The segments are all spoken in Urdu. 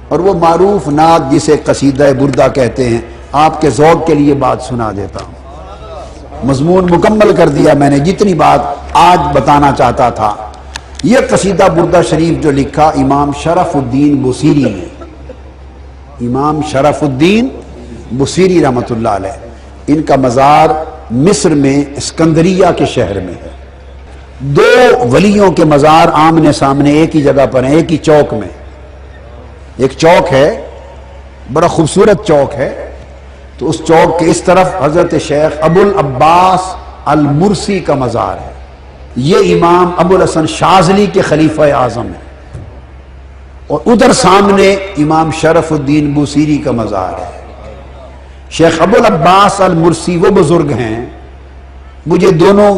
اور وہ معروف نعت جسے قصیدہ بردہ کہتے ہیں، آپ کے ذوق کے لیے بات سنا دیتا ہوں۔ مضمون مکمل کر دیا میں نے، جتنی بات آج بتانا چاہتا تھا۔ یہ قصیدہ بردہ شریف جو لکھا امام شرف الدین بصیری نے، امام شرف الدین بصیری رحمۃ اللہ علیہ، ان کا مزار مصر میں اسکندریہ کے شہر میں ہے۔ دو ولیوں کے مزار آمنے سامنے ایک ہی جگہ پر ہیں، ایک ہی چوک میں۔ ایک چوک ہے، بڑا خوبصورت چوک ہے، تو اس چوک کے اس طرف حضرت شیخ ابو العباس المرسی کا مزار ہے۔ یہ امام ابو الحسن شاذلی کے خلیفہ اعظم ہے، اور ادھر سامنے امام شرف الدین بصیری کا مزار ہے۔ شیخ ابو العباس المرسی وہ بزرگ ہیں، مجھے دونوں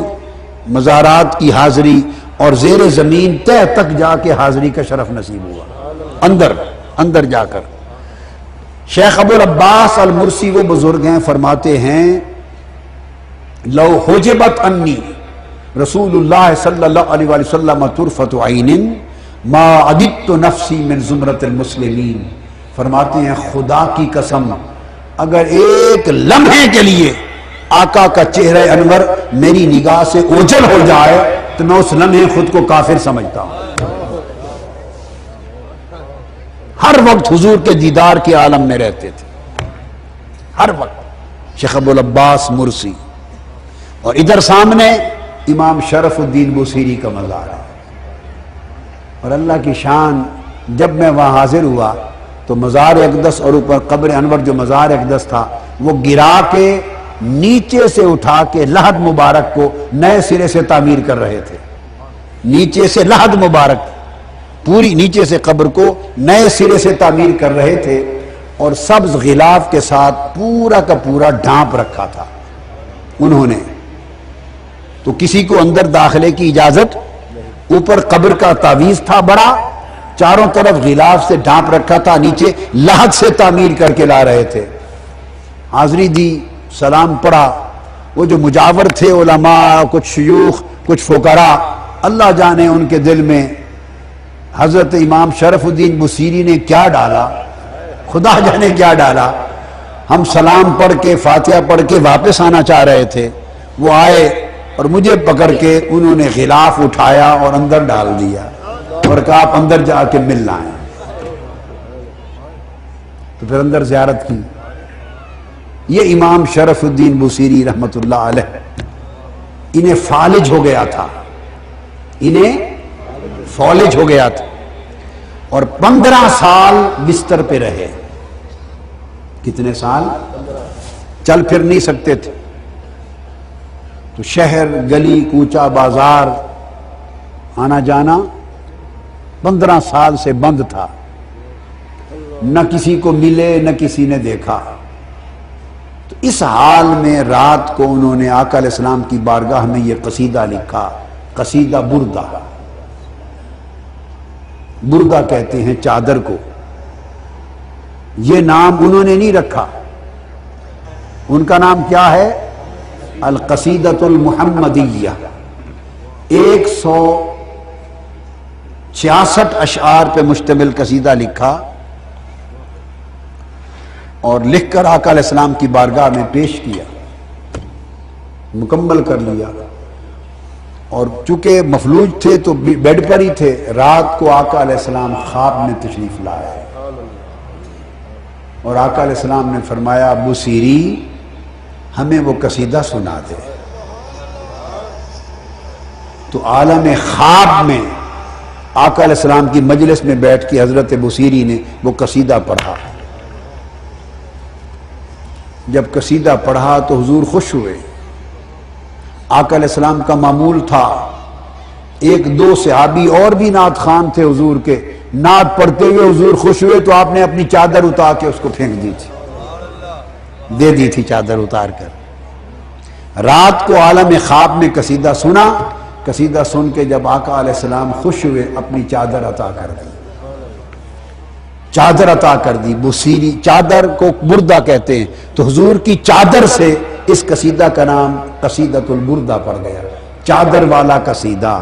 مزارات کی حاضری اور زیر زمین تہ تک جا کے حاضری کا شرف نصیب ہوا، اندر جا کر۔ شیخ ابو العباس المرسی وہ بزرگ ہیں، فرماتے ہیں لو حجبت انی رسول اللہ صلی اللہ علیہ وآلہ وسلم طرفت عین ما عددت نفسی من زمرۃ المسلمین۔ فرماتے ہیں خدا کی قسم، اگر ایک لمحے کے لیے آقا کا چہرہ انور میری نگاہ سے اوجھل ہو جائے تو میں اس لمحے خود کو کافر سمجھتا ہوں۔ ہر وقت حضور کے دیدار کے عالم میں رہتے تھے، ہر وقت۔ شیخ ابو العباس مرسی، اور ادھر سامنے امام شرف الدین بصیری کا مزار ہے۔ اور اللہ کی شان، جب میں وہاں حاضر ہوا تو مزار اقدس اور اوپر قبر انور جو مزار اقدس تھا وہ گرا کے نیچے سے اٹھا کے لحد مبارک کو نئے سرے سے تعمیر کر رہے تھے۔ نیچے سے لحد مبارک، پوری نیچے سے قبر کو نئے سرے سے تعمیر کر رہے تھے، اور سبز غلاف کے ساتھ پورا کا پورا ڈھانپ رکھا تھا انہوں نے۔ تو کسی کو اندر داخلے کی اجازت، اوپر قبر کا تعویذ تھا بڑا، چاروں طرف غلاف سے ڈھانپ رکھا تھا، نیچے لحد سے تعمیر کر کے لا رہے تھے۔ حاضری دی، سلام پڑھا۔ وہ جو مجاور تھے علماء، کچھ شیوخ، کچھ فقراء، اللہ جانے ان کے دل میں حضرت امام شرف الدین بصیری نے کیا ڈالا، خدا جانے کیا ڈالا۔ ہم سلام پڑھ کے فاتحہ پڑھ کے واپس آنا چاہ رہے تھے، وہ آئے اور مجھے پکڑ کے انہوں نے غلاف اٹھایا اور اندر ڈال دیا، اور کہا آپ اندر جا کے ملنا ہے۔ تو پھر اندر زیارت کی۔ یہ امام شرف الدین بصیری رحمۃ اللہ علیہ، انہیں فالج ہو گیا تھا، انہیں فالج ہو گیا تھا، اور 15 سال بستر پہ رہے۔ کتنے سال؟ چل پھر نہیں سکتے تھے، تو شہر گلی کوچہ بازار آنا جانا 15 سال سے بند تھا، نہ کسی کو ملے نہ کسی نے دیکھا۔ تو اس حال میں رات کو انہوں نے آقا علیہ السلام کی بارگاہ میں یہ قصیدہ لکھا، قصیدہ بردہ۔ بردہ کہتے ہیں چادر کو، یہ نام انہوں نے نہیں رکھا، ان کا نام کیا ہے؟ القصیدۃ المحمدیہ۔ 166 اشعار پہ مشتمل قصیدہ لکھا، اور لکھ کر آقا علیہ السلام کی بارگاہ میں پیش کیا، مکمل کر لیا۔ اور چونکہ مفلوج تھے تو بیڈ پر ہی تھے، رات کو آقا علیہ السلام خواب میں تشریف لائے، اور آقا علیہ السلام نے فرمایا بصیری ہمیں وہ قصیدہ سنا دے۔ تو عالم خواب میں آقا علیہ السلام کی مجلس میں بیٹھ کے حضرت بصیری نے وہ قصیدہ پڑھا۔ جب قصیدہ پڑھا تو حضور خوش ہوئے۔ آقا علیہ السلام کا معمول تھا، ایک دو صحابی اور بھی نعت خوان تھے حضور کے، نعت پڑھتے ہوئے حضور خوش ہوئے تو آپ نے اپنی چادر اتار کے اس کو پھینک دی تھی، دے دی تھی چادر اتار کر۔ رات کو عالم خواب میں قصیدہ سنا، قصیدہ سن کے جب آقا علیہ السلام خوش ہوئے اپنی چادر عطا کر دی، چادر عطا کر دی۔ بصیری چادر کو بردہ کہتے ہیں، تو حضور کی چادر سے اس قصیدہ کا نام قصیدۃ البردہ پڑ گیا، چادر والا قصیدہ۔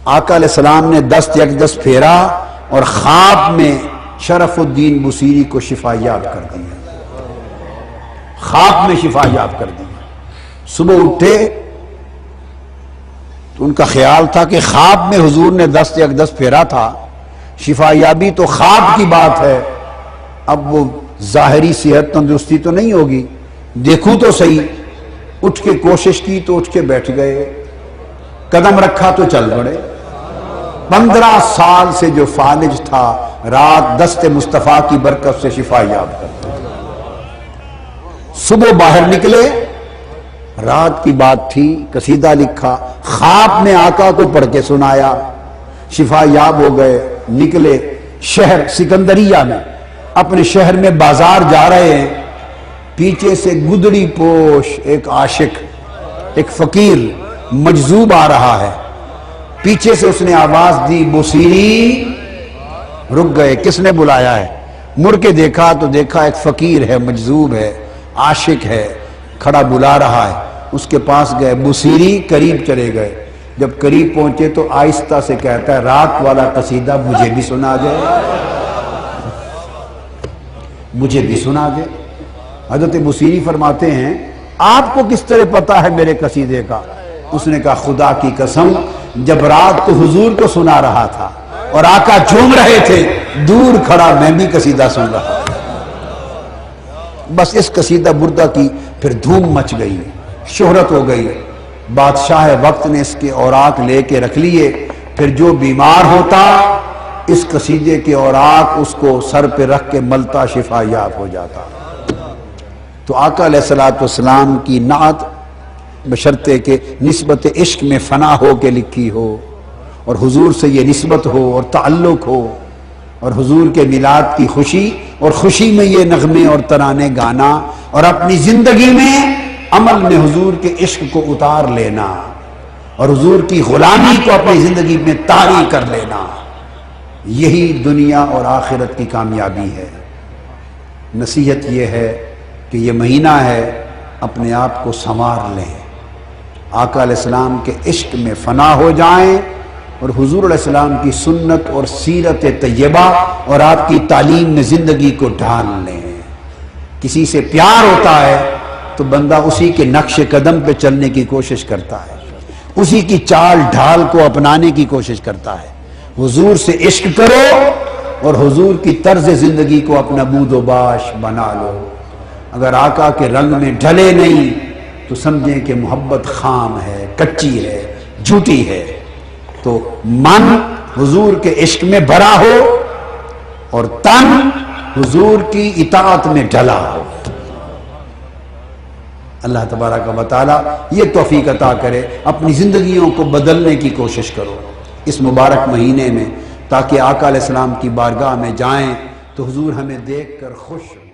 آقا علیہ السلام نے دست یک دست پھیرا، اور خواب میں شرف الدین بصیری کو شفا یاب کر دیا، خواب میں شفا یاب کر دیا۔ صبح اٹھے تو ان کا خیال تھا کہ خواب میں حضور نے دست اقدس پھیرا تھا، شفا یابی تو خواب کی بات ہے، اب وہ ظاہری صحت تندرستی تو نہیں ہوگی، دیکھوں تو صحیح۔ اٹھ کے کوشش کی تو اٹھ کے بیٹھ گئے، قدم رکھا تو چل پڑے۔ 15 سال سے جو فالج تھا، رات دست مصطفیٰ کی برکت سے شفا یاب کرتا۔ صبح باہر نکلے، رات کی بات تھی، قصیدہ لکھا، خواب میں آقا کو پڑھ کے سنایا، شفا یاب ہو گئے۔ نکلے شہر سکندریہ میں، اپنے شہر میں بازار جا رہے ہیں، پیچھے سے گدڑی پوش ایک عاشق، ایک فقیر مجذوب آ رہا ہے، پیچھے سے اس نے آواز دی، بصیری۔ رک گئے، کس نے بلایا ہے؟ مڑ کے دیکھا تو دیکھا ایک فقیر ہے، مجذوب ہے، عاشق ہے، کھڑا بلا رہا ہے۔ اس کے پاس گئے، بصیری، قریب چلے گئے۔ جب قریب پہنچے تو آہستہ سے کہتا ہے، رات والا قصیدہ مجھے بھی سنا دے، مجھے بھی سنا دے۔ حضرت بصیری فرماتے ہیں، آپ کو کس طرح پتا ہے میرے قصیدے کا؟ اس نے کہا، خدا کی قسم، جب رات کو حضور کو سنا رہا تھا اور آقا جھوم رہے تھے، دور کھڑا میں بھی قصیدہ سن رہا تھا۔ بس اس قصیدہ بردہ کی پھر دھوم مچ گئی، شہرت ہو گئی۔ بادشاہ وقت نے اس کے اوراق لے کے رکھ لیے، پھر جو بیمار ہوتا اس قصیدے کے اوراق اس کو سر پہ رکھ کے ملتا، شفا یاب ہو جاتا۔ تو آقا علیہ السلام کی نعت بشرطے کہ نسبت عشق میں فنا ہو کے لکھی ہو، اور حضور سے یہ نسبت ہو اور تعلق ہو، اور حضور کے میلاد کی خوشی، اور خوشی میں یہ نغمے اور ترانے گانا، اور اپنی زندگی میں عمل میں حضور کے عشق کو اتار لینا، اور حضور کی غلامی کو اپنی زندگی میں طاری کر لینا، یہی دنیا اور آخرت کی کامیابی ہے۔ نصیحت یہ ہے کہ یہ مہینہ ہے، اپنے آپ کو سنوار لیں، آقا علیہ السلام کے عشق میں فنا ہو جائیں، اور حضور علیہ السلام کی سنت اور سیرت طیبہ اور آپ کی تعلیم میں زندگی کو ڈھال لیں۔ کسی سے پیار ہوتا ہے تو بندہ اسی کے نقش قدم پہ چلنے کی کوشش کرتا ہے، اسی کی چال ڈھال کو اپنانے کی کوشش کرتا ہے۔ حضور سے عشق کرو اور حضور کی طرز زندگی کو اپنا بود و باش بنا لو۔ اگر آقا کے رنگ میں ڈھلے نہیں تو سمجھیں کہ محبت خام ہے، کچی ہے، جھوٹی ہے۔ تو من حضور کے عشق میں بھرا ہو اور تن حضور کی اطاعت میں ڈھلا ہو۔ اللہ تبارک و تعالی یہ توفیق عطا کرے، اپنی زندگیوں کو بدلنے کی کوشش کرو اس مبارک مہینے میں، تاکہ آقا علیہ السلام کی بارگاہ میں جائیں تو حضور ہمیں دیکھ کر خوش ہو۔